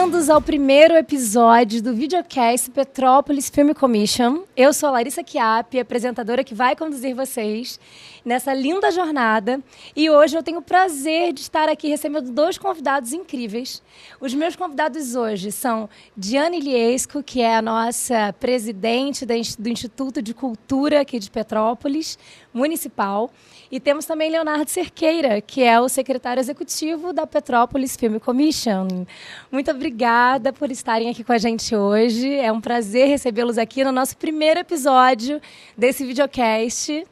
Bem-vindos ao primeiro episódio do videocast Petrópolis Film Commission. Eu sou a Larissa Chiappi, apresentadora que vai conduzir vocês nessa linda jornada. E hoje eu tenho o prazer de estar aqui recebendo dois convidados incríveis. Os meus convidados hoje são Diane Iliesco, que é a nossa presidente do Instituto de Cultura aqui de Petrópolis, municipal. E temos também Leonardo Cerqueira, que é o secretário executivo da Petrópolis Film Commission. Muito obrigada por estarem aqui com a gente hoje. É um prazer recebê-los aqui no nosso primeiro episódio desse videocast.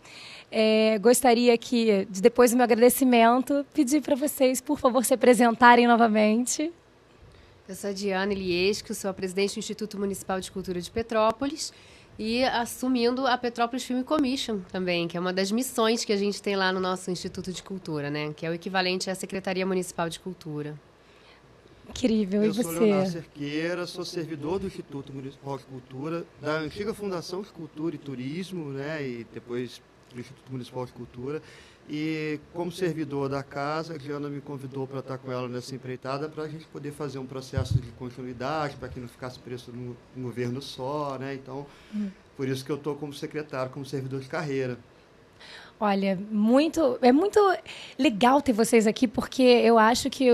Gostaria que, depois do meu agradecimento, pedir para vocês, por favor, se apresentarem novamente. Eu sou a Diane Iliesco, sou a presidente do Instituto Municipal de Cultura de Petrópolis e assumindo a Petrópolis Film Commission também, que é uma das missões que a gente tem lá no nosso Instituto de Cultura, né? Que é o equivalente à Secretaria Municipal de Cultura. Incrível, e você? Eu sou Leonardo Cerqueira, sou servidor do Instituto Municipal de Cultura, da antiga Fundação de Cultura e Turismo, né? E depois do Instituto Municipal de Cultura. E como servidor da casa, a Diana me convidou para estar com ela nessa empreitada para a gente poder fazer um processo de continuidade, para que não ficasse preso no governo só, né? Então, por isso que eu estou como secretário, como servidor de carreira. Olha, é muito legal ter vocês aqui, porque eu acho que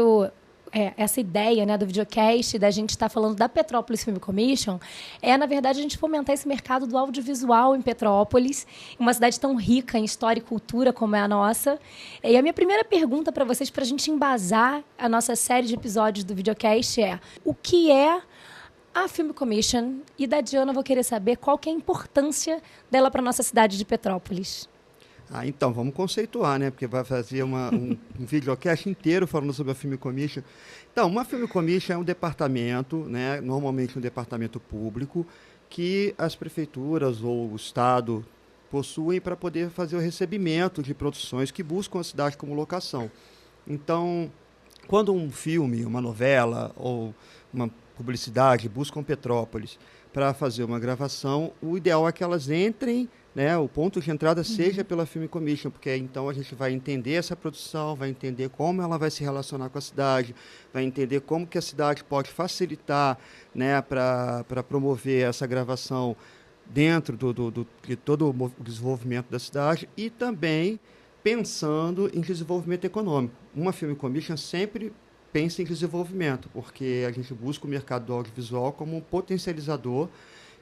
essa ideia, né, do videocast, da gente estar falando da Petrópolis Film Commission, na verdade, a gente fomentar esse mercado do audiovisual em Petrópolis, uma cidade tão rica em história e cultura como é a nossa. E a minha primeira pergunta para vocês, para a gente embasar a nossa série de episódios do videocast, o que é a Film Commission? E da Diana eu vou querer saber qual que é a importância dela para a nossa cidade de Petrópolis. Então, vamos conceituar, né? Porque vai fazer um videocast inteiro falando sobre a Film Commission. Então, uma Film Commission é um departamento, né? Normalmente um departamento público, que as prefeituras ou o Estado possuem para poder fazer o recebimento de produções que buscam a cidade como locação. Então, quando um filme, uma novela ou uma publicidade buscam Petrópolis para fazer uma gravação, o ideal é que elas entrem, né, o ponto de entrada seja pela Film Commission, porque então a gente vai entender essa produção, vai entender como ela vai se relacionar com a cidade, vai entender como que a cidade pode facilitar, né, para promover essa gravação dentro de todo o desenvolvimento da cidade e também pensando em desenvolvimento econômico. Uma Film Commission sempre pensa em desenvolvimento, porque a gente busca o mercado do audiovisual como um potencializador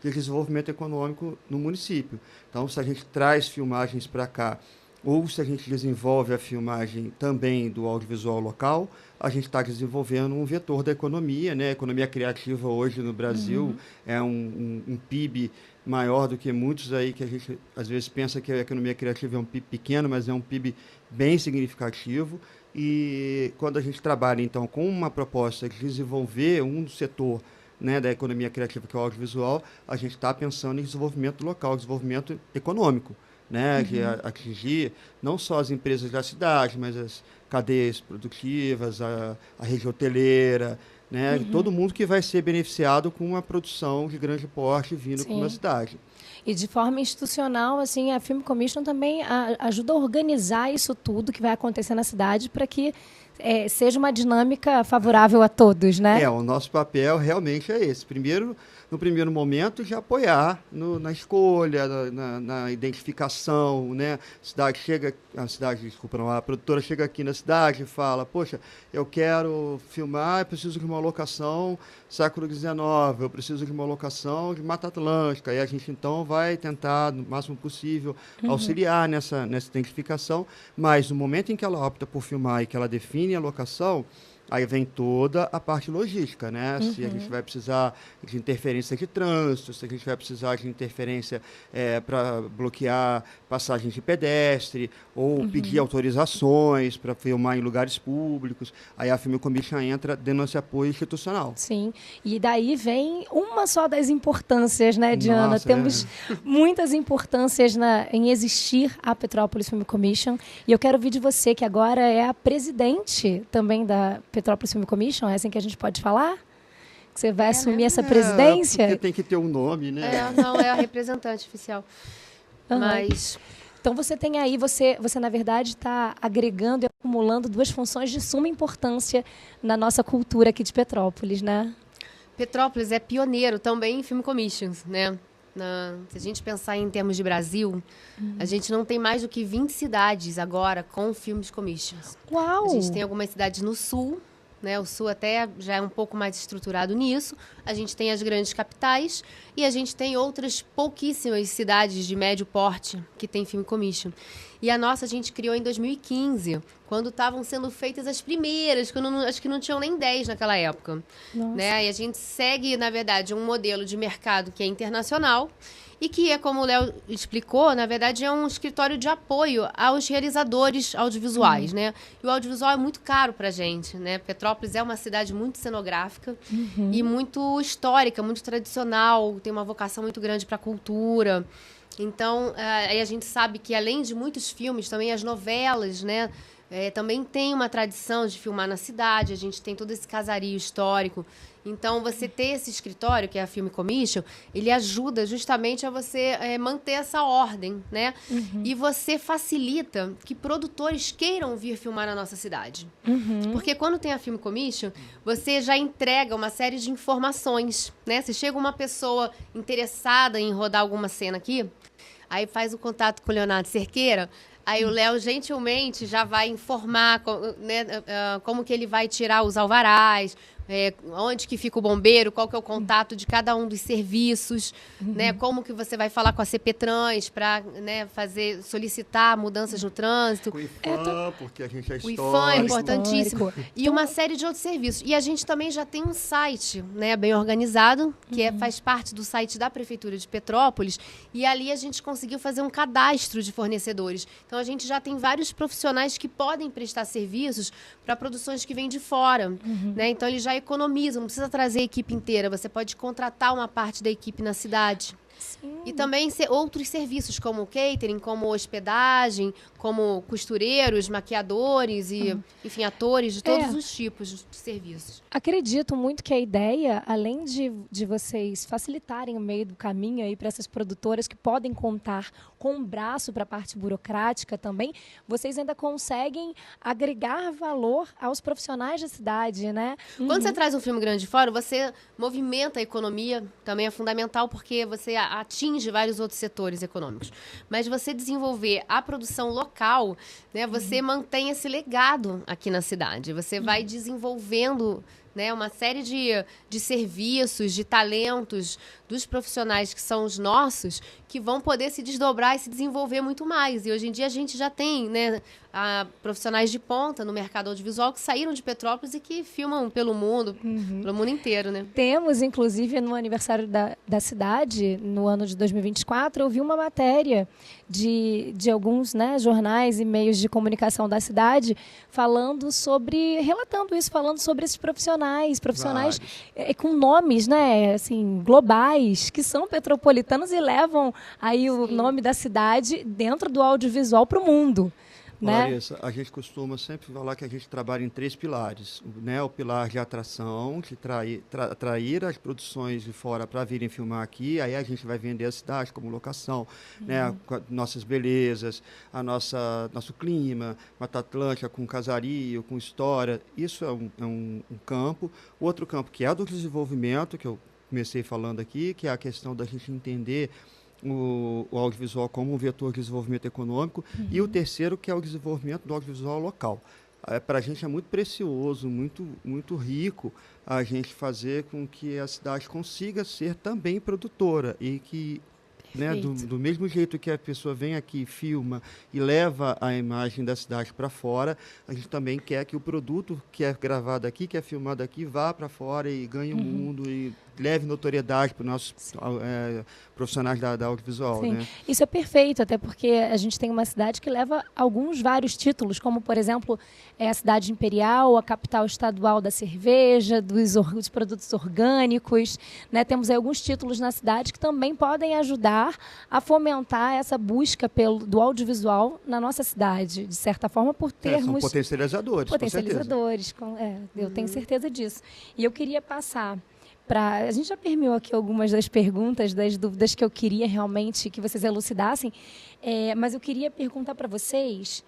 de desenvolvimento econômico no município. Então, se a gente traz filmagens para cá, ou se a gente desenvolve a filmagem também do audiovisual local, a gente está desenvolvendo um vetor da economia, né? A economia criativa hoje no Brasil é um PIB maior do que muitos aí que a gente às vezes pensa que a economia criativa é um PIB pequeno, mas é um PIB bem significativo. E quando a gente trabalha, então, com uma proposta de desenvolver um setor, né, da economia criativa, que é o audiovisual, a gente está pensando em desenvolvimento local, desenvolvimento econômico, né, de atingir não só as empresas da cidade, mas as cadeias produtivas, a rede hoteleira, né, todo mundo que vai ser beneficiado com uma produção de grande porte vindo para uma cidade. E de forma institucional, assim, a Film Commission também ajuda a organizar isso tudo que vai acontecer na cidade para que seja uma dinâmica favorável a todos, né? O nosso papel realmente é esse. Primeiro, no primeiro momento, de apoiar na escolha, na identificação, né? A produtora chega aqui na cidade e fala, poxa, eu quero filmar, eu preciso de uma locação século XIX, eu preciso de uma locação de Mata Atlântica. E a gente, então, vai tentar, no máximo possível, auxiliar nessa identificação, mas no momento em que ela opta por filmar e que ela define a locação, aí vem toda a parte logística, né? Se a gente vai precisar de interferência de trânsito, se a gente vai precisar de interferência para bloquear passagem de pedestre, ou pedir autorizações para filmar em lugares públicos, aí a Film Commission entra dando esse apoio institucional. Sim, e daí vem uma só das importâncias, né, Diana? Nossa, temos muitas importâncias em existir a Petrópolis Film Commission, e eu quero ouvir de você, que agora é a presidente também da Petrópolis Film Commission, é assim que a gente pode falar? Que você vai assumir essa presidência? Porque tem que ter um nome, né? Não, é a representante oficial. Mas Então você tem aí, você na verdade está agregando e acumulando duas funções de suma importância na nossa cultura aqui de Petrópolis, né? Petrópolis é pioneiro também em film commissions, né? Se a gente pensar em termos de Brasil, a gente não tem mais do que 20 cidades agora com filmes commissions. Uau! A gente tem algumas cidades no sul, né? O sul até já é um pouco mais estruturado nisso. A gente tem as grandes capitais e a gente tem outras pouquíssimas cidades de médio porte que tem film commission. E a nossa a gente criou em 2015, quando estavam sendo feitas as primeiras, que acho que não tinham nem 10 naquela época. Né? E a gente segue, na verdade, um modelo de mercado que é internacional e que, como o Léo explicou, na verdade é um escritório de apoio aos realizadores audiovisuais, né? E o audiovisual é muito caro pra gente, né? Petrópolis é uma cidade muito cenográfica e muito histórica, muito tradicional, tem uma vocação muito grande para a cultura. Então, aí a gente sabe que, além de muitos filmes, também as novelas, né? Também tem uma tradição de filmar na cidade, a gente tem todo esse casario histórico. Então, você ter esse escritório, que é a Film Commission, ele ajuda justamente a você manter essa ordem, né? E você facilita que produtores queiram vir filmar na nossa cidade. Porque quando tem a Film Commission, você já entrega uma série de informações, né? Se chega uma pessoa interessada em rodar alguma cena aqui, aí faz o contato com o Leonardo Cerqueira, aí o Léo gentilmente já vai informar, né, como que ele vai tirar os alvarás, onde que fica o bombeiro, qual que é o contato de cada um dos serviços, né, como que você vai falar com a CPTrans para, né, solicitar mudanças no trânsito. O IFAM, porque a gente é histórico. O IFAM é importantíssimo. E uma série de outros serviços. E a gente também já tem um site, né, bem organizado, que faz parte do site da Prefeitura de Petrópolis, e ali a gente conseguiu fazer um cadastro de fornecedores. Então, a gente já tem vários profissionais que podem prestar serviços para produções que vêm de fora, né? Então, eles já economizam, não precisa trazer a equipe inteira, você pode contratar uma parte da equipe na cidade. Sim. E também outros serviços, como catering, como hospedagem, como costureiros, maquiadores e, enfim, atores de todos os tipos de serviços. Acredito muito que a ideia, além de vocês facilitarem o meio do caminho aí para essas produtoras que podem contar com um braço para a parte burocrática também, vocês ainda conseguem agregar valor aos profissionais da cidade, né? Quando você traz um filme grande de fora, você movimenta a economia, também é fundamental porque você atinge vários outros setores econômicos. Mas você desenvolver a produção local, né, você mantém esse legado aqui na cidade. Você vai desenvolvendo, né, uma série de serviços, de talentos dos profissionais que são os nossos, que vão poder se desdobrar e se desenvolver muito mais. E hoje em dia a gente já tem, né, profissionais de ponta no mercado audiovisual que saíram de Petrópolis e que filmam pelo mundo inteiro, né? Temos, inclusive, no aniversário da cidade, no ano de 2024, eu vi uma matéria de alguns, né, jornais e meios de comunicação da cidade relatando isso, falando sobre esses profissionais com nomes, né, assim, globais, que são petropolitanos e levam aí o nome da cidade dentro do audiovisual para o mundo. Né? Larissa, a gente costuma sempre falar que a gente trabalha em 3 pilares, né? O pilar de atração, de atrair as produções de fora para virem filmar aqui, aí a gente vai vender a cidade como locação, né? Nossas belezas, nosso clima, Mata Atlântica com casario, com história, isso é um campo. O outro campo que é do desenvolvimento, que eu comecei falando aqui, que é a questão da gente entender o audiovisual como um vetor de desenvolvimento econômico, e o terceiro, que é o desenvolvimento do audiovisual local. Para a gente é muito precioso, muito, muito rico a gente fazer com que a cidade consiga ser também produtora e que, né, do mesmo jeito que a pessoa vem aqui, filma e leva a imagem da cidade para fora, a gente também quer que o produto que é gravado aqui, que é filmado aqui, vá para fora e ganhe o mundo e leve notoriedade para os nossos profissionais da audiovisual. Sim. Né? Isso é perfeito, até porque a gente tem uma cidade que leva vários títulos, como, por exemplo, a cidade imperial, a capital estadual da cerveja, dos produtos orgânicos. Né? Temos aí alguns títulos na cidade que também podem ajudar a fomentar essa busca do audiovisual na nossa cidade, de certa forma, por termos... São potencializadores. Eu tenho certeza disso. E eu queria passar... A gente já permeou aqui algumas das perguntas, das dúvidas que eu queria realmente que vocês elucidassem, mas eu queria perguntar para vocês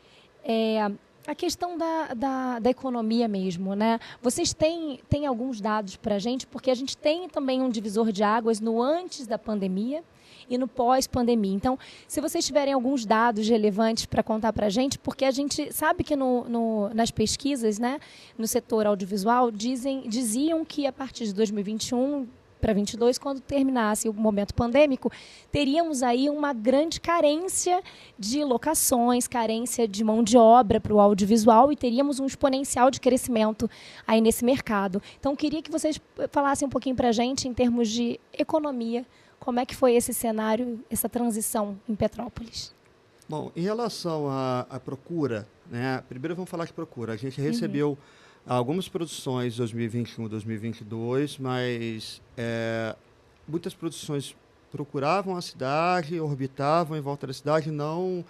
A questão da economia mesmo, né? Vocês têm alguns dados para a gente, porque a gente tem também um divisor de águas no antes da pandemia e no pós-pandemia. Então, se vocês tiverem alguns dados relevantes para contar para a gente, porque a gente sabe que nas pesquisas, né, no setor audiovisual, diziam que a partir de 2021 para 2022, quando terminasse o momento pandêmico, teríamos aí uma grande carência de locações, carência de mão de obra para o audiovisual e teríamos um exponencial de crescimento aí nesse mercado. Então, queria que vocês falassem um pouquinho para a gente, em termos de economia, como é que foi esse cenário, essa transição em Petrópolis? Bom, em relação à procura, né, primeiro vamos falar de procura. A gente recebeu algumas produções 2021, 2022, mas muitas produções procuravam a cidade, orbitavam em volta da cidade, não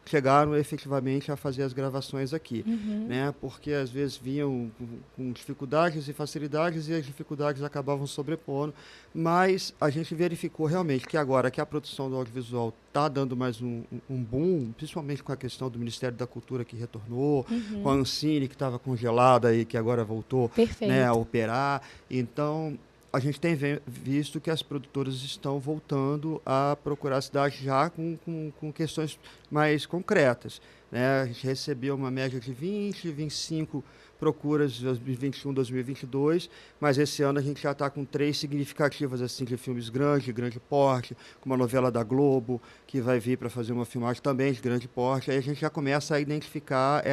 chegaram efetivamente a fazer as gravações aqui, né? Porque às vezes vinham com dificuldades e facilidades e as dificuldades acabavam sobrepondo, mas a gente verificou realmente que agora que a produção do audiovisual está dando mais um boom, principalmente com a questão do Ministério da Cultura que retornou, com a Ancine que estava congelada e que agora voltou, né, a operar. Então, a gente tem visto que as produtoras estão voltando a procurar a cidade já com questões mais concretas, né? A gente recebeu uma média de 20, 25 procuras de 2021, 2022, mas esse ano a gente já está com 3 significativas assim, de filmes grandes, de grande porte, com uma novela da Globo, que vai vir para fazer uma filmagem também de grande porte. Aí a gente já começa a identificar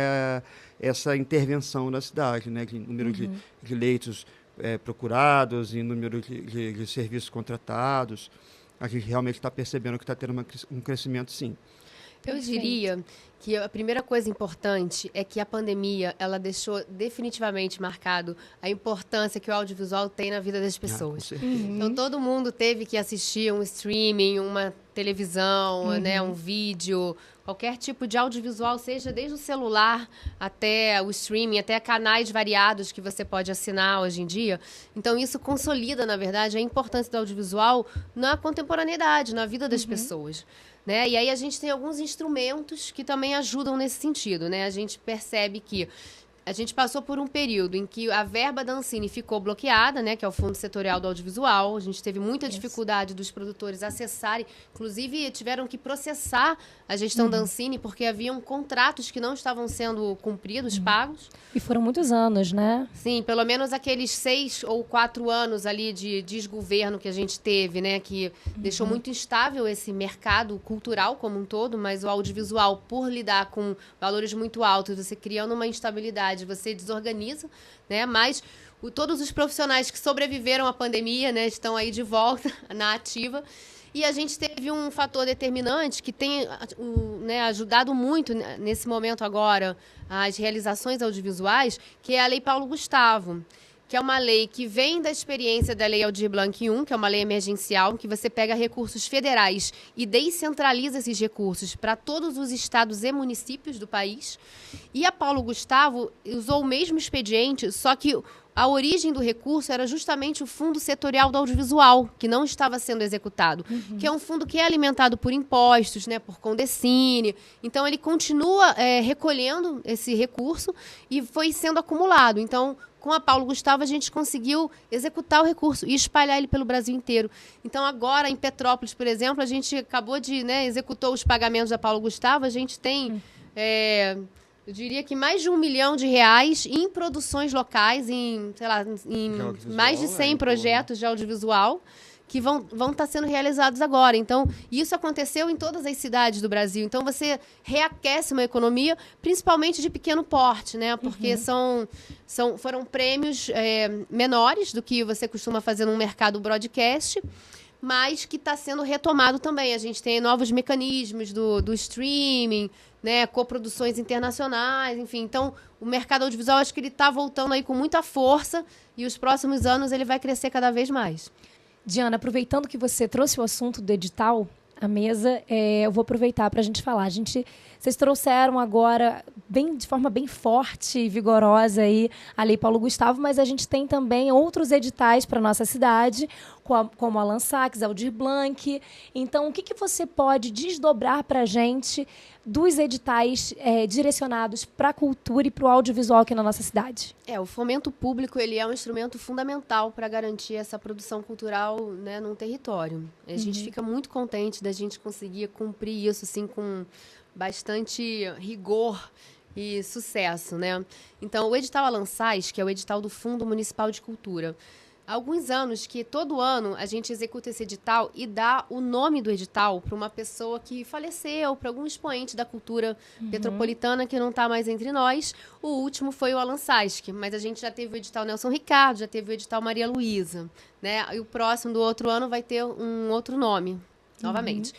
essa intervenção na cidade, né? De número de leitos procurados, em número de serviços contratados. A gente realmente está percebendo que está tendo um crescimento, sim. Eu diria que a primeira coisa importante é que a pandemia ela deixou definitivamente marcado a importância que o audiovisual tem na vida das pessoas. Então, todo mundo teve que assistir um streaming, uma televisão, né, um vídeo, qualquer tipo de audiovisual, seja desde o celular até o streaming, até canais variados que você pode assinar hoje em dia. Então, isso consolida, na verdade, a importância do audiovisual na contemporaneidade, na vida das pessoas. Né? E aí a gente tem alguns instrumentos que também ajudam nesse sentido, né? A gente percebe que a gente passou por um período em que a verba da Ancine ficou bloqueada, né, que é o Fundo Setorial do Audiovisual. A gente teve muita dificuldade dos produtores acessarem, inclusive tiveram que processar a gestão da Ancine porque haviam contratos que não estavam sendo cumpridos, pagos. E foram muitos anos, né? Sim, pelo menos aqueles 6 ou 4 anos ali de desgoverno que a gente teve, né, que deixou muito instável esse mercado cultural como um todo, mas o audiovisual, por lidar com valores muito altos, você criando uma instabilidade, você desorganiza, né? Mas todos os profissionais que sobreviveram à pandemia, né, estão aí de volta na ativa. E a gente teve um fator determinante que tem né, ajudado muito nesse momento agora as realizações audiovisuais, que é a Lei Paulo Gustavo, que é uma lei que vem da experiência da Lei Aldir Blanc I, que é uma lei emergencial, que você pega recursos federais e descentraliza esses recursos para todos os estados e municípios do país. E a Paulo Gustavo usou o mesmo expediente, só que a origem do recurso era justamente o Fundo Setorial do Audiovisual, que não estava sendo executado, que é um fundo que é alimentado por impostos, né, por Condecine. Então, ele continua recolhendo esse recurso e foi sendo acumulado. Então, com a Paulo Gustavo, a gente conseguiu executar o recurso e espalhar ele pelo Brasil inteiro. Então, agora, em Petrópolis, por exemplo, a gente acabou de, né, executou os pagamentos da Paulo Gustavo. A gente tem, eu diria que mais de R$1 milhão em produções locais, em, sei lá, em mais de 100 projetos de audiovisual que vão estar sendo realizados agora. Então, isso aconteceu em todas as cidades do Brasil. Então, você reaquece uma economia, principalmente de pequeno porte, né? Porque foram prêmios menores do que você costuma fazer num mercado broadcast, mas que está sendo retomado também. A gente tem novos mecanismos do streaming, né? Coproduções internacionais, enfim. Então, o mercado audiovisual, acho que ele está voltando aí com muita força e os próximos anos ele vai crescer cada vez mais. Diana, aproveitando que você trouxe o assunto do edital à mesa, eu vou aproveitar para a gente falar. Vocês trouxeram agora, de forma bem forte e vigorosa, aí, a Lei Paulo Gustavo, mas a gente tem também outros editais para a nossa cidade, como Alan Sachs, Aldir Blanc. Então, o que você pode desdobrar para a gente dos editais direcionados para a cultura e para o audiovisual aqui na nossa cidade? O fomento público ele é um instrumento fundamental para garantir essa produção cultural, né, num território. A gente fica muito contente da gente conseguir cumprir isso assim, com bastante rigor e sucesso, né? Então, o edital Alan Sachs, que é o edital do Fundo Municipal de Cultura, há alguns anos que todo ano a gente executa esse edital e dá o nome do edital para uma pessoa que faleceu, para algum expoente da cultura petropolitana que não está mais entre nós. O último foi o Alan Sachs, mas a gente já teve o edital Nelson Ricardo, já teve o edital Maria Luísa, né? E o próximo do outro ano vai ter um outro nome, novamente.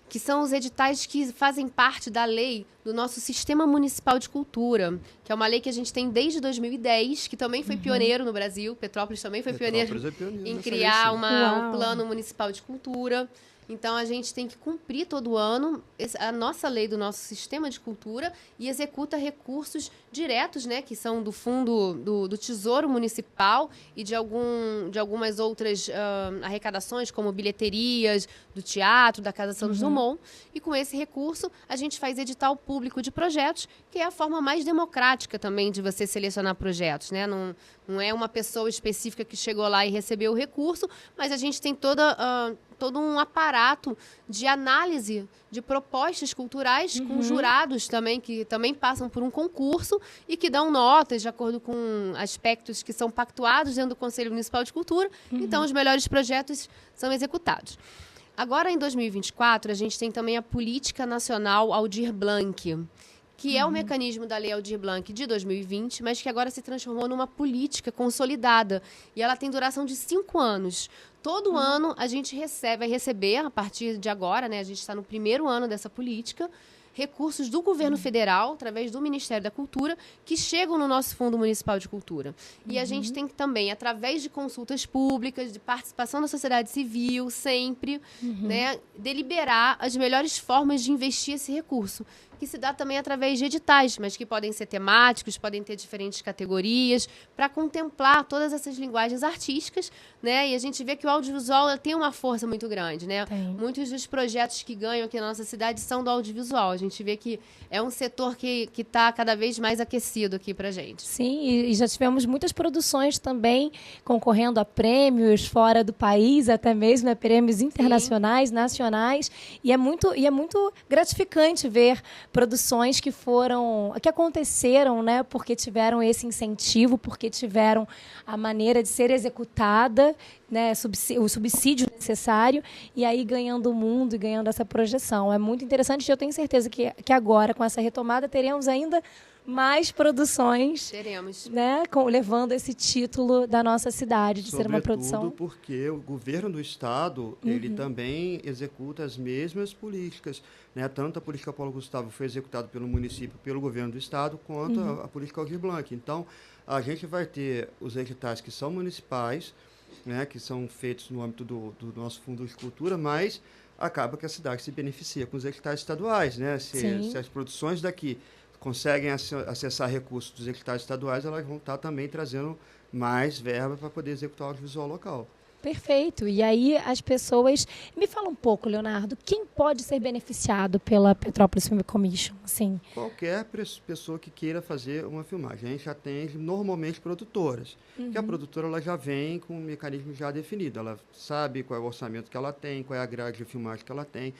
Que são os editais que fazem parte da lei do nosso Sistema Municipal de Cultura, que é uma lei que a gente tem desde 2010, que também foi pioneiro no Brasil. Petrópolis também foi pioneiro em criar um plano municipal de cultura. Então, a gente tem que cumprir todo ano a nossa lei do nosso sistema de cultura e executa recursos diretos, né, que são do fundo do Tesouro Municipal e de algumas outras arrecadações, como bilheterias do teatro, da Casa Santos Dumont. E com esse recurso, a gente faz edital público de projetos, que é a forma mais democrática também de você selecionar projetos, né? Não é uma pessoa específica que chegou lá e recebeu o recurso, mas a gente tem todo um aparato de análise de propostas culturais com jurados também, que também passam por um concurso e que dão notas de acordo com aspectos que são pactuados dentro do Conselho Municipal de Cultura. Então, os melhores projetos são executados. Agora, em 2024, a gente tem também a Política Nacional Aldir Blanc, que é o mecanismo da Lei Aldir Blanc de 2020, mas que agora se transformou numa política consolidada. E ela tem duração de 5 anos. Todo ano a gente vai receber, a partir de agora, né, a gente está no primeiro ano dessa política, recursos do governo federal, através do Ministério da Cultura, que chegam no nosso Fundo Municipal de Cultura. E a gente tem que também, através de consultas públicas, de participação da sociedade civil, sempre, né, deliberar as melhores formas de investir esse recurso, que se dá também através de editais, mas que podem ser temáticos, podem ter diferentes categorias, para contemplar todas essas linguagens artísticas, né? E a gente vê que o audiovisual tem uma força muito grande, né? Muitos dos projetos que ganham aqui na nossa cidade são do audiovisual. A gente vê que é um setor que está cada vez mais aquecido aqui para a gente. Sim, e já tivemos muitas produções também concorrendo a prêmios fora do país, até mesmo, né? Prêmios internacionais, nacionais, e é muito gratificante ver produções que aconteceram, né, porque tiveram esse incentivo, porque tiveram a maneira de ser executada, né, o subsídio necessário, e aí ganhando o mundo e ganhando essa projeção. É muito interessante, e eu tenho certeza que agora, com essa retomada, teremos ainda mais produções. Teremos. Né, levando esse título da nossa cidade, de ser uma produção. Porque o governo do estado, ele também executa as mesmas políticas, né? Tanto a política Paulo Gustavo foi executada pelo município, pelo governo do estado, quanto a política Aldir Blanc. Então, a gente vai ter os editais que são municipais, né, que são feitos no âmbito do nosso Fundo de Cultura, mas acaba que a cidade se beneficia com os editais estaduais, né? Se as produções daqui conseguem acessar recursos dos editais estaduais, elas vão estar também trazendo mais verba para poder executar o audiovisual local. Perfeito. E aí as pessoas... Me fala um pouco, Leonardo, quem pode ser beneficiado pela Petrópolis Film Commission? Assim? Qualquer pessoa que queira fazer uma filmagem. A gente atende normalmente produtoras, que a produtora ela já vem com um mecanismo já definido. Ela sabe qual é o orçamento que ela tem, qual é a grade de filmagem que ela tem,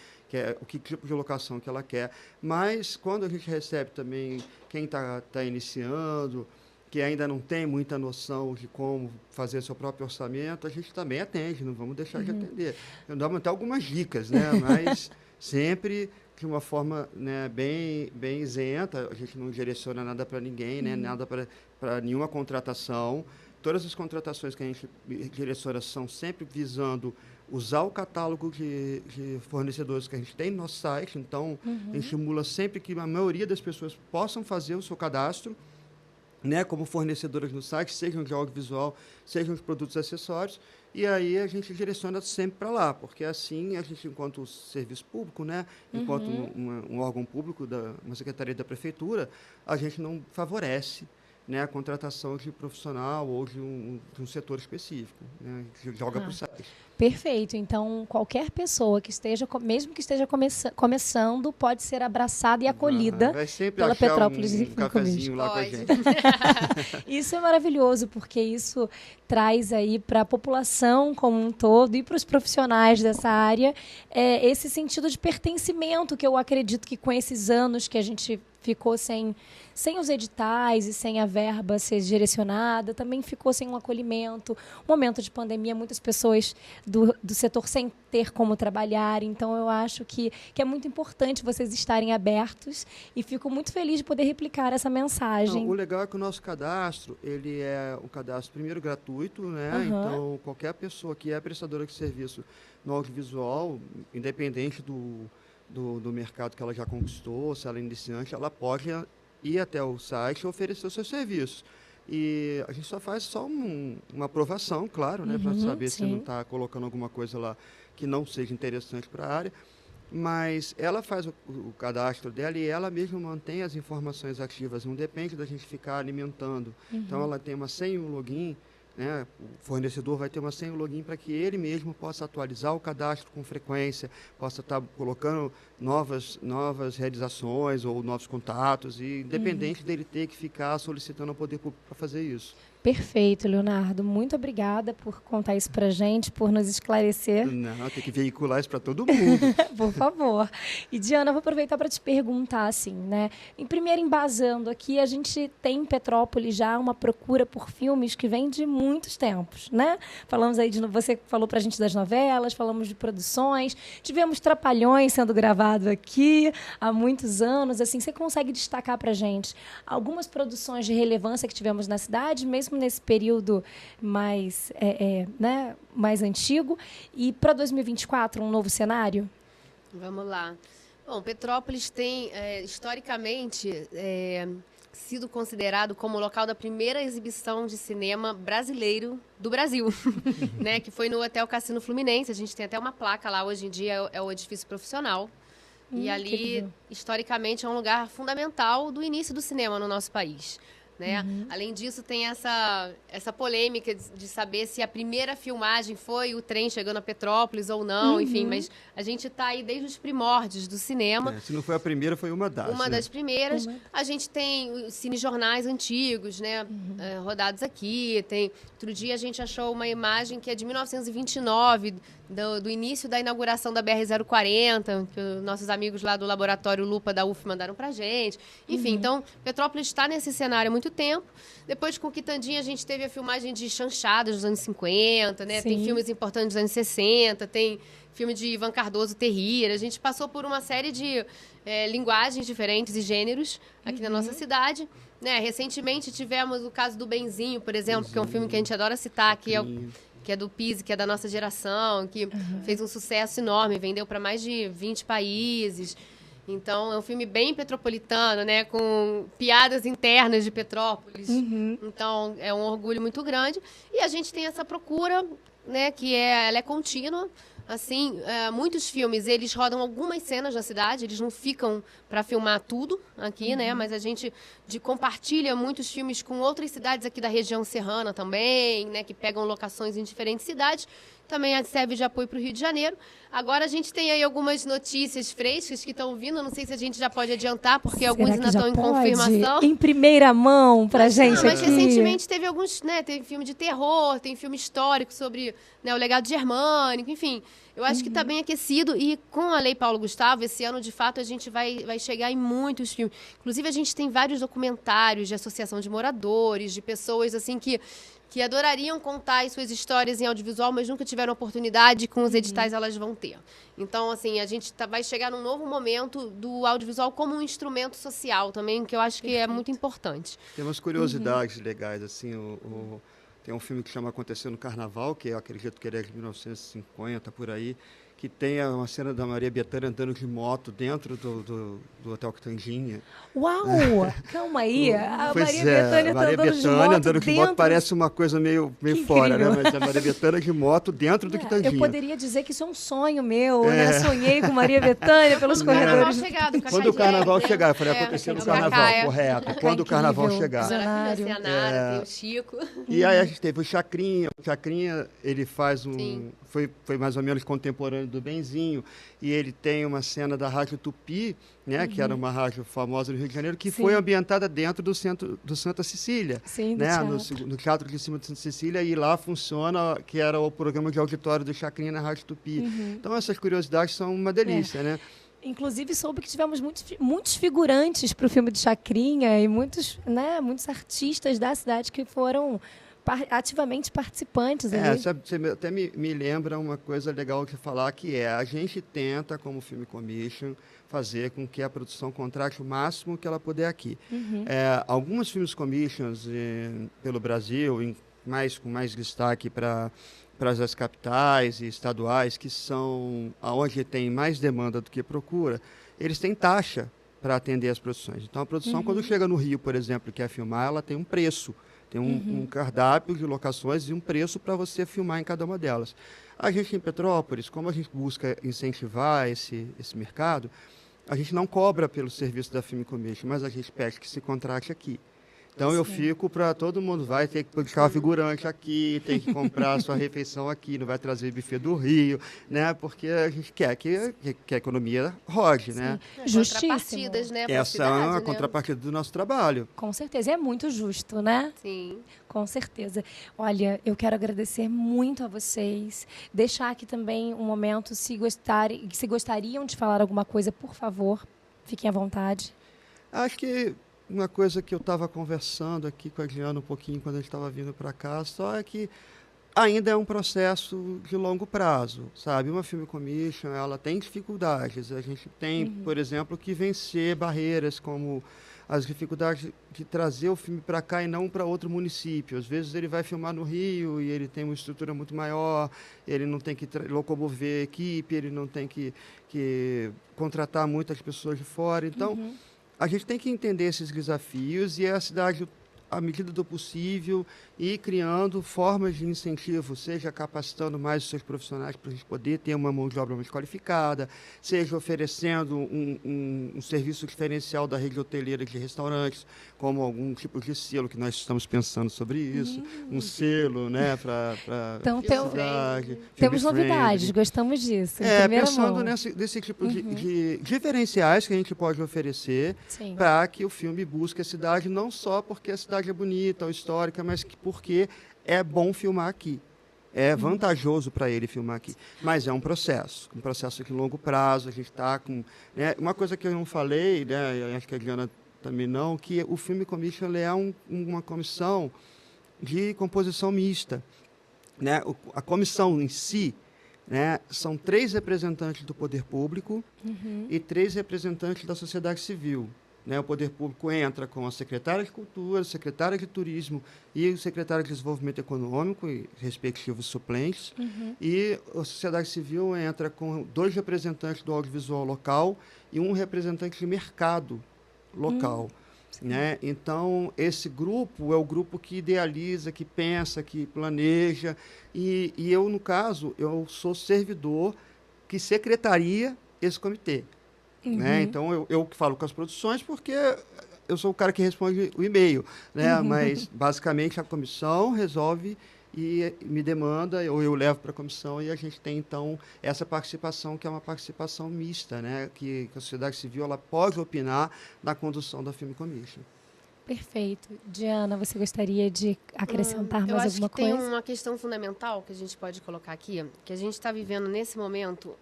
que tipo de locação que ela quer. Mas quando a gente recebe também quem está iniciando, que ainda não tem muita noção de como fazer seu próprio orçamento, a gente também atende, não vamos deixar de atender. Eu dou até algumas dicas, né? Mas sempre de uma forma, né, bem isenta, a gente não direciona nada para ninguém, né? Nada para nenhuma contratação. Todas as contratações que a gente direciona são sempre visando usar o catálogo de fornecedores que a gente tem no nosso site, então a gente estimula sempre que a maioria das pessoas possam fazer o seu cadastro, né, como fornecedoras no site, sejam de audiovisual, sejam de produtos acessórios, e aí a gente direciona sempre para lá, porque assim a gente, enquanto serviço público, né, enquanto um órgão público, uma secretaria da prefeitura, a gente não favorece né, a contratação de profissional ou de um setor específico, né, que joga para o SAIS. Perfeito. Então, qualquer pessoa que esteja, mesmo que esteja começando, pode ser abraçada e acolhida Vai sempre pela achar Petrópolis um Film cafezinho Commission. lá Pode. com a gente. Isso é maravilhoso, porque isso traz aí para a população como um todo e para os profissionais dessa área esse sentido de pertencimento que eu acredito que com esses anos que a gente ficou sem os editais e sem a verba ser direcionada, também ficou sem um acolhimento. Momento de pandemia, muitas pessoas do setor sem ter como trabalhar. Então, eu acho que é muito importante vocês estarem abertos e fico muito feliz de poder replicar essa mensagem. Não, o legal é que o nosso cadastro, ele é um cadastro, primeiro, gratuito, né? Uhum. Então, qualquer pessoa que é prestadora de serviço no audiovisual, independente do mercado que ela já conquistou, se ela é iniciante, ela pode ir até o site e oferecer os seus serviços. E a gente só faz uma aprovação, claro, né, para saber se não está colocando alguma coisa lá que não seja interessante para a área. Mas ela faz o cadastro dela e ela mesma mantém as informações ativas, não depende da gente ficar alimentando. Então, ela tem uma senha e um login, né? O fornecedor vai ter uma senha e um login para que ele mesmo possa atualizar o cadastro com frequência, possa estar colocando novas realizações ou novos contatos, e independente dele ter que ficar solicitando ao poder público para fazer isso. Perfeito, Leonardo. Muito obrigada por contar isso para a gente, por nos esclarecer. Não, tem que veicular isso para todo mundo. Por favor. E, Diana, vou aproveitar para te perguntar, assim, né? Primeiro, embasando aqui, a gente tem em Petrópolis já uma procura por filmes que vem de muitos tempos, né? Falamos aí, você falou para a gente das novelas, falamos de produções, tivemos Trapalhões sendo gravado aqui há muitos anos. Assim, você consegue destacar para a gente algumas produções de relevância que tivemos na cidade, mesmo nesse período mais, né, mais antigo, e para 2024 um novo cenário? Vamos lá. Bom, Petrópolis tem, historicamente, sido considerado como o local da primeira exibição de cinema brasileiro do Brasil, né? Que foi no Hotel Cassino Fluminense. A gente tem até uma placa lá, hoje em dia é o edifício profissional. E ali, historicamente, é um lugar fundamental do início do cinema no nosso país. Né? Além disso, tem essa polêmica de saber se a primeira filmagem foi o trem chegando a Petrópolis ou não, enfim, mas a gente está aí desde os primórdios do cinema. Se não foi a primeira, foi uma das. Uma das primeiras. A gente tem os cinejornais antigos, né, rodados aqui. Outro dia a gente achou uma imagem que é de 1929, do início da inauguração da BR-040, que os nossos amigos lá do Laboratório Lupa da UF mandaram pra gente. Enfim, então, Petrópolis está nesse cenário há muito tempo. Depois, com Quitandinha, a gente teve a filmagem de Chanchadas dos anos 50, né? Tem filmes importantes dos anos 60, tem filme de Ivan Cardoso, Terrira. A gente passou por uma série de linguagens diferentes e gêneros aqui na nossa cidade. Né? Recentemente, tivemos o caso do Benzinho, por exemplo, que é um filme que a gente adora citar, que é do Pise, que é da nossa geração, que fez um sucesso enorme, vendeu para mais de 20 países. Então, é um filme bem petropolitano, né? Com piadas internas de Petrópolis. Então, é um orgulho muito grande. E a gente tem essa procura, né? Que ela é contínua. Assim, muitos filmes, eles rodam algumas cenas na cidade, eles não ficam para filmar tudo aqui, né? Mas a gente compartilha muitos filmes com outras cidades aqui da região serrana também, né? Que pegam locações em diferentes cidades. Também serve de apoio para o Rio de Janeiro. Agora a gente tem aí algumas notícias frescas que estão vindo. Não sei se a gente já pode adiantar, porque alguns ainda estão em confirmação. Em primeira mão para a gente mas aqui. Recentemente teve alguns, né? Tem filme de terror, tem filme histórico sobre, né, o legado germânico, enfim. Eu acho que está bem aquecido. E com a Lei Paulo Gustavo, esse ano, de fato, a gente vai chegar em muitos filmes. Inclusive, a gente tem vários documentários de associação de moradores, de pessoas assim que adorariam contar as suas histórias em audiovisual, mas nunca tiveram oportunidade, com os editais elas vão ter. Então, assim, a gente vai chegar num novo momento do audiovisual como um instrumento social também, que eu acho que é muito importante. Tem umas curiosidades legais, assim, tem um filme que chama Aconteceu no Carnaval, que eu acredito que ele é de 1950, por aí, que tem uma cena da Maria Bethânia andando de moto dentro do Hotel Quitandinha. Uau! Calma aí. A Pois Maria Bethânia Maria tá Bethânia andando de moto dentro. parece uma coisa meio Que fora, né? incrível. Mas a Maria Bethânia de moto dentro do Quitandinha. Eu poderia dizer que isso é um sonho meu, né? Sonhei com Maria Bethânia pelos corredores. Quando o carnaval chegar, eu falei, acontecer no carnaval, Cacá, correto. Quando o carnaval incrível. chegar. Maravilhoso, tem a Nara, tem o Chico. E aí a gente teve o Chacrinha. O Chacrinha, ele faz um... Sim. Foi mais ou menos contemporâneo do Benzinho. E ele tem uma cena da Rádio Tupi, né? Que era uma rádio famosa no Rio de Janeiro, que Sim. foi ambientada dentro do centro do Santa Cecília. Sim, do né? teatro. No Teatro de Cima de Santa Cecília. E lá funciona, que era o programa de auditório do Chacrinha na Rádio Tupi. Então essas curiosidades são uma delícia, né? Inclusive, soube que tivemos muitos figurantes para o filme de Chacrinha e muitos artistas da cidade que foram ativamente participantes. Ali. Você até me lembra uma coisa legal de falar, que a gente tenta, como Film Commission, fazer com que a produção contrate o máximo que ela puder aqui. Alguns Filmes Commissions pelo Brasil, com mais destaque para as capitais e estaduais, que são onde tem mais demanda do que procura, eles têm taxa para atender as produções. Então, a produção, quando chega no Rio, por exemplo, e quer filmar, ela tem um preço, tem um cardápio de locações e um preço para você filmar em cada uma delas. A gente, em Petrópolis, como a gente busca incentivar esse mercado, a gente não cobra pelo serviço da Film Commission, mas a gente pede que se contrate aqui. Então, eu fico para todo mundo, vai ter que buscar uma figurante aqui, tem que comprar a sua refeição aqui, não vai trazer buffet do Rio, né? Porque a gente quer que a economia rode, né? Justíssimo. Contrapartidas, né? pra Essa é cidade, a né? contrapartida do nosso trabalho. Com certeza. E é muito justo, né? Sim. Com certeza. Olha, eu quero agradecer muito a vocês. Deixar aqui também um momento, se gostariam de falar alguma coisa, por favor, fiquem à vontade. Acho que uma coisa que eu estava conversando aqui com a Adriana um pouquinho quando a gente estava vindo para cá, só é que ainda é um processo de longo prazo, sabe? Uma Film Commission, ela tem dificuldades. A gente tem, por exemplo, que vencer barreiras como as dificuldades de trazer o filme para cá e não para outro município. Às vezes ele vai filmar no Rio e ele tem uma estrutura muito maior, ele não tem que locomover equipe, ele não tem que contratar muitas pessoas de fora. Então, a gente tem que entender esses desafios e a cidade, à medida do possível, ir criando formas de incentivo, seja capacitando mais os seus profissionais para a gente poder ter uma mão de obra mais qualificada, seja oferecendo um serviço diferencial da rede hoteleira de restaurantes, como algum tipo de selo, que nós estamos pensando sobre isso, um selo, né, para Então, cidade, temos film novidades, friendly. gostamos disso. Em primeira Pensando mão. nesse tipo de diferenciais que a gente pode oferecer Sim. para que o filme busque a cidade, não só porque a cidade é bonita ou histórica, mas porque é bom filmar aqui. É vantajoso para ele filmar aqui. Mas é um processo de longo prazo. A gente está com... né, uma coisa que eu não falei, né, eu acho que a Diana também não, que o Film Commission ele é uma comissão de composição mista. Né? A comissão em si, né, são 3 representantes do poder público e 3 representantes da sociedade civil. Né, o poder público entra com a secretária de Cultura, a secretária de Turismo e o secretário de Desenvolvimento Econômico, e respectivos suplentes. E a sociedade civil entra com 2 representantes do audiovisual local e 1 representante de mercado local. Né? Então, esse grupo é o grupo que idealiza, que pensa, que planeja. E eu, no caso, eu sou servidor que secretaria esse comitê. Né? Então, eu que falo com as produções porque eu sou o cara que responde o e-mail. Né? Mas, basicamente, a comissão resolve e me demanda, ou eu levo para a comissão, e a gente tem, então, essa participação, que é uma participação mista, né? Que a sociedade civil ela pode opinar na condução da Film Commission. Perfeito. Diana, você gostaria de acrescentar Eu mais acho alguma que tem coisa? uma questão fundamental que a gente pode colocar aqui, que a gente está vivendo nesse momento,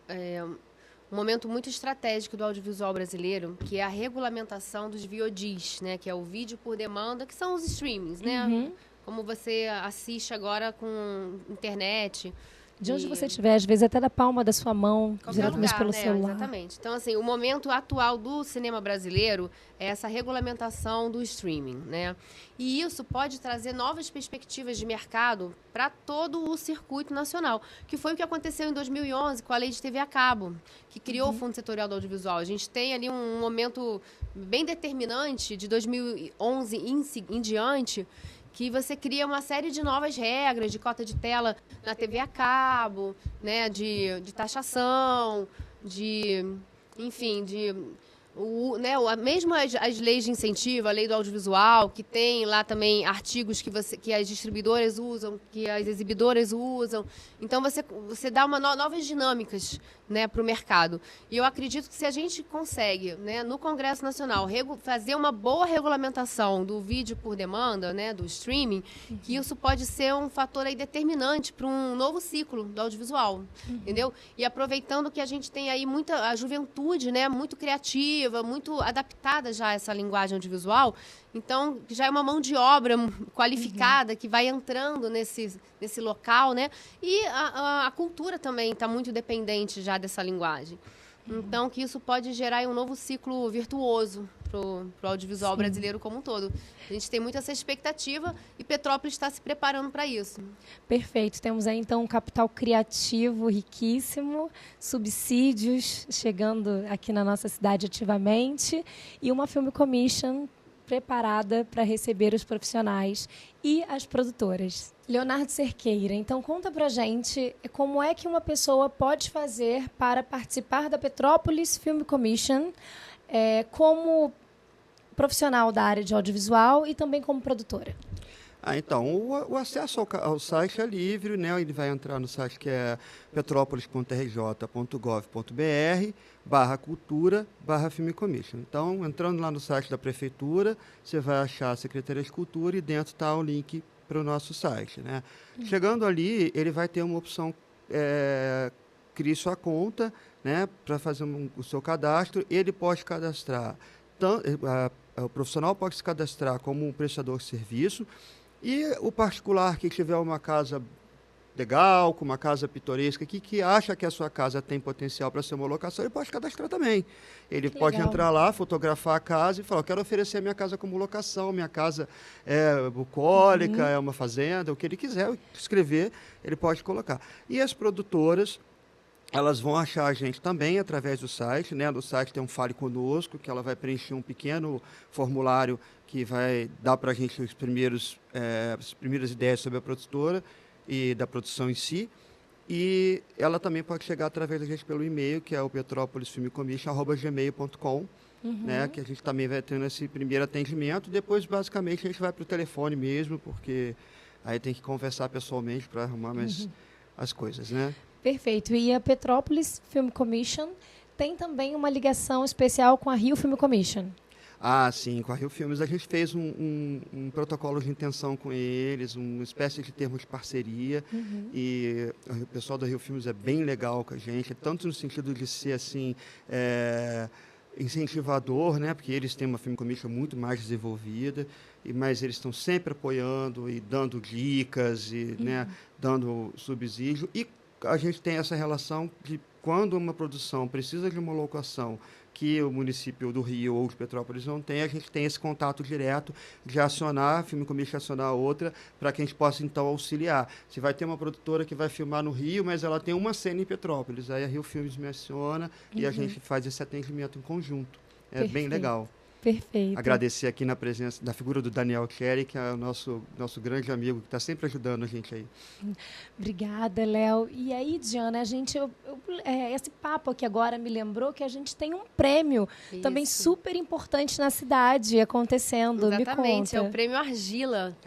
um momento muito estratégico do audiovisual brasileiro, que é a regulamentação dos VODs, né, que é o vídeo por demanda, que são os streamings, né? Como você assiste agora com internet. De onde você estiver, às vezes até da palma da sua mão, qualquer diretamente lugar, pelo né? celular. Exatamente. Então, assim, o momento atual do cinema brasileiro é essa regulamentação do streaming, né? E isso pode trazer novas perspectivas de mercado para todo o circuito nacional, que foi o que aconteceu em 2011 com a Lei de TV a cabo, que criou o Fundo Setorial do Audiovisual. A gente tem ali um momento bem determinante de 2011 em diante, que você cria uma série de novas regras de cota de tela na TV a cabo, né, de taxação, enfim, mesmo as leis de incentivo, a lei do audiovisual, que tem lá também artigos que as distribuidoras usam, que as exibidoras usam. Então, você dá novas dinâmicas, né, para o mercado. E eu acredito que se a gente consegue, né, no Congresso Nacional, fazer uma boa regulamentação do vídeo por demanda, né, do streaming, que isso pode ser um fator aí determinante para um novo ciclo do audiovisual, entendeu? E aproveitando que a gente tem aí a juventude, né, muito criativa, muito adaptada já a essa linguagem audiovisual, então já é uma mão de obra qualificada que vai entrando nesse local, né? E a cultura também está muito dependente já dessa linguagem. Então, que isso pode gerar um novo ciclo virtuoso para o audiovisual brasileiro como um todo. A gente tem muito essa expectativa e Petrópolis está se preparando para isso. Perfeito. Temos aí, então, um capital criativo riquíssimo, subsídios chegando aqui na nossa cidade ativamente e uma Film Commission preparada para receber os profissionais e as produtoras. Leonardo Cerqueira, então conta pra gente como é que uma pessoa pode fazer para participar da Petrópolis Film Commission como profissional da área de audiovisual e também como produtora. Então, o acesso ao site é livre, né? Ele vai entrar no site que é petropolis.rj.gov.br/cultura/Film Commission. Então, entrando lá no site da Prefeitura, você vai achar a Secretaria de Cultura e dentro está o link para o nosso site, né? Chegando ali, ele vai ter uma opção, crie sua conta, né? Para fazer o seu cadastro. Ele pode cadastrar, o profissional pode se cadastrar como um prestador de serviço. E o particular que tiver uma casa legal, com uma casa pitoresca, que acha que a sua casa tem potencial para ser uma locação, ele pode cadastrar também. Ele pode entrar lá, fotografar a casa e falar, eu quero oferecer a minha casa como locação, minha casa é bucólica, é uma fazenda, o que ele quiser escrever, ele pode colocar. E as produtoras, elas vão achar a gente também através do site, né? No site tem um Fale Conosco, que ela vai preencher um pequeno formulário que vai dar para a gente as primeiras ideias sobre a produtora e da produção em si. E ela também pode chegar através da gente pelo e-mail, que é o petropolisfilmcommission@gmail.com, né? Que a gente também vai tendo esse primeiro atendimento. Depois, basicamente, a gente vai para o telefone mesmo, porque aí tem que conversar pessoalmente para arrumar mais as coisas, né? Perfeito. E a Petrópolis Film Commission tem também uma ligação especial com a Rio Film Commission. Ah, sim, com a Rio Filmes a gente fez um protocolo de intenção com eles, uma espécie de termo de parceria, e o pessoal da Rio Filmes é bem legal com a gente, tanto no sentido de ser assim, incentivador, né, porque eles têm uma Film Commission muito mais desenvolvida, mas eles estão sempre apoiando e dando dicas, e, né, dando subsídio, e a gente tem essa relação de quando uma produção precisa de uma locação que o município do Rio ou de Petrópolis não tem, a gente tem esse contato direto de acionar, a Film Commission acionar outra, para que a gente possa, então, auxiliar. Se vai ter uma produtora que vai filmar no Rio, mas ela tem uma cena em Petrópolis, aí a Rio Filmes me aciona e a gente faz esse atendimento em conjunto. É bem legal. Perfeito. Agradecer aqui na presença da figura do Daniel Cherry, que é o nosso grande amigo, que está sempre ajudando a gente aí. Obrigada, Léo. E aí, Diana, esse papo aqui agora me lembrou que a gente tem um prêmio também super importante na cidade acontecendo. Exatamente, me conta. é o Prêmio Argila.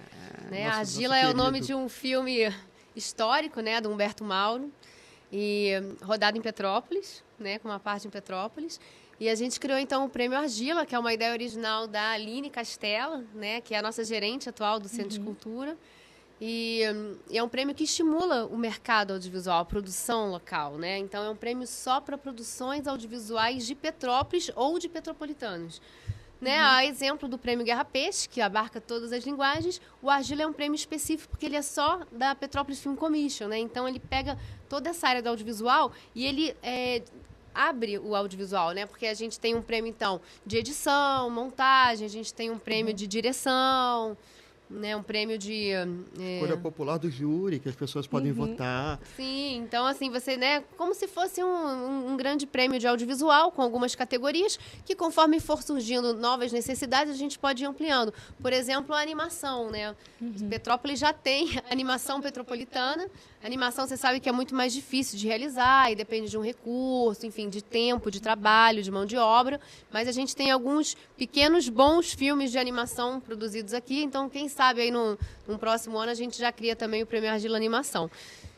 Né? Argila é o nome de um filme histórico, né, do Humberto Mauro, e rodado em Petrópolis, né, com uma parte em Petrópolis. E a gente criou, então, o Prêmio Argila, que é uma ideia original da Aline Castella, né, que é a nossa gerente atual do Centro de Cultura. E é um prêmio que estimula o mercado audiovisual, a produção local, né? Então, é um prêmio só para produções audiovisuais de Petrópolis ou de petropolitanos. né? A exemplo do prêmio Guerra Peixe, que abarca todas as linguagens, o Argila é um prêmio específico porque ele é só da Petrópolis Film Commission, né? Então ele pega toda essa área do audiovisual e ele abre o audiovisual, né? Porque a gente tem um prêmio, então, de edição, montagem, a gente tem um prêmio de direção, né? Um prêmio de... Escolha popular do júri, que as pessoas podem votar. Sim, então, assim, você, né? Como se fosse um grande prêmio de audiovisual, com algumas categorias, que conforme for surgindo novas necessidades, a gente pode ir ampliando. Por exemplo, a animação, né? Petrópolis já tem animação petropolitana. A animação, você sabe que é muito mais difícil de realizar e depende de um recurso, enfim, de tempo, de trabalho, de mão de obra. Mas a gente tem alguns pequenos, bons filmes de animação produzidos aqui. Então, quem sabe aí no próximo ano a gente já cria também o Prêmio Argila Animação.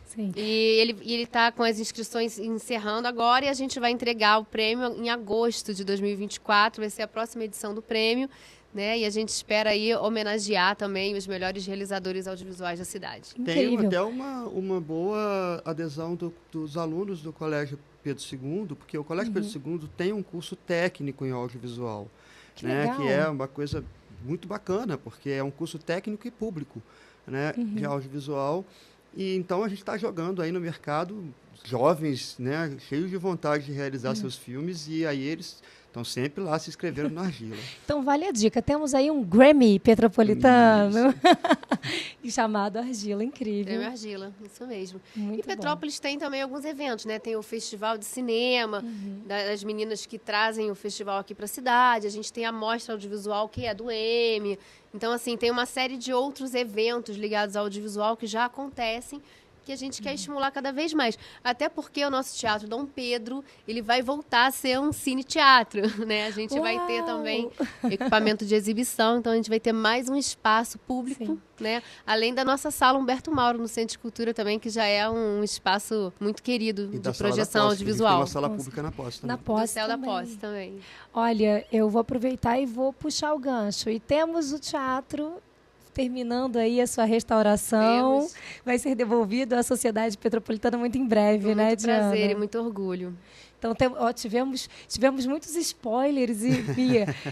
Sim. E ele está com as inscrições encerrando agora e a gente vai entregar o prêmio em agosto de 2024. Vai ser a próxima edição do prêmio. Né? E a gente espera aí homenagear também os melhores realizadores audiovisuais da cidade. Tem Incrível. até uma boa adesão dos alunos do Colégio Pedro II, porque o Colégio Pedro II tem um curso técnico em audiovisual, Que né? legal. Que é uma coisa muito bacana, porque é um curso técnico e público, né? De audiovisual. E então a gente está jogando aí no mercado jovens, né? Cheios de vontade de realizar seus filmes, e aí eles estão sempre lá se inscrevendo na Argila. Então, vale a dica. Temos aí um Grammy petropolitano chamado Argila. Incrível. Prêmio Argila, isso mesmo. Muito E Petrópolis tem também alguns eventos, né? Tem o Festival de Cinema, das meninas que trazem o festival aqui para a cidade. A gente tem a Mostra Audiovisual, que é do M. Então, assim, tem uma série de outros eventos ligados ao audiovisual que já acontecem, que a gente quer estimular cada vez mais. Até porque o nosso Teatro Dom Pedro, ele vai voltar a ser um cine-teatro, né? A gente vai ter também equipamento de exibição, então a gente vai ter mais um espaço público, né? Além da nossa sala Humberto Mauro, no Centro de Cultura também, que já é um espaço muito querido E de da Sala da projeção Posse, audiovisual. tem uma sala pública na Posse também. Na Do Posse Céu da também. Posse também. Olha, eu vou aproveitar e vou puxar o gancho. E temos o teatro terminando aí a sua restauração. Temos. Vai ser devolvido à Sociedade Petropolitana muito em breve, Com né, muito Diana? prazer e muito orgulho. Então, tivemos muitos spoilers e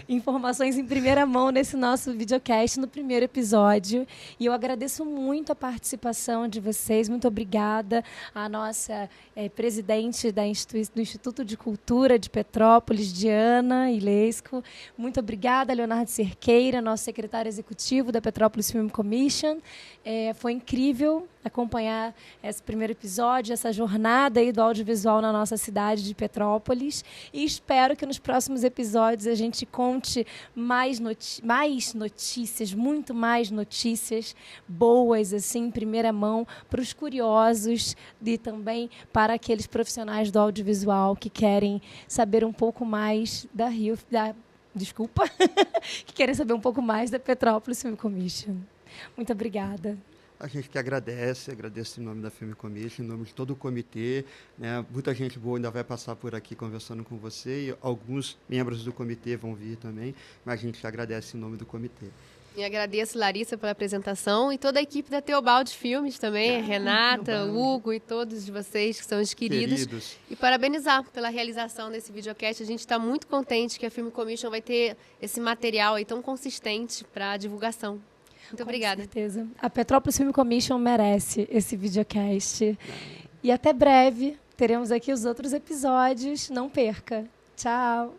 informações em primeira mão nesse nosso videocast, no primeiro episódio. E eu agradeço muito a participação de vocês. Muito obrigada à nossa presidente do Instituto de Cultura de Petrópolis, Diana Ilesco. Muito obrigada, Leonardo Cerqueira, nosso secretário executivo da Petrópolis Film Commission. Foi incrível acompanhar esse primeiro episódio, essa jornada aí do audiovisual na nossa cidade de Petrópolis, e espero que nos próximos episódios a gente conte mais notícias, muito mais notícias boas, assim, em primeira mão, para os curiosos e também para aqueles profissionais do audiovisual que querem saber um pouco mais que querem saber um pouco mais da Petrópolis Film Commission. Muito obrigada. A gente que agradeço em nome da Film Commission, em nome de todo o comitê, né? Muita gente boa ainda vai passar por aqui conversando com você, e alguns membros do comitê vão vir também, mas a gente agradece em nome do comitê. E agradeço, Larissa, pela apresentação e toda a equipe da Teobaldi Filmes também, Renata, Hugo e todos vocês que são os queridos. E parabenizar pela realização desse videocast. A gente está muito contente que a Film Commission vai ter esse material aí tão consistente para a divulgação. Muito obrigada. Com certeza. A Petrópolis Film Commission merece esse videocast. E até breve. Teremos aqui os outros episódios. Não perca. Tchau.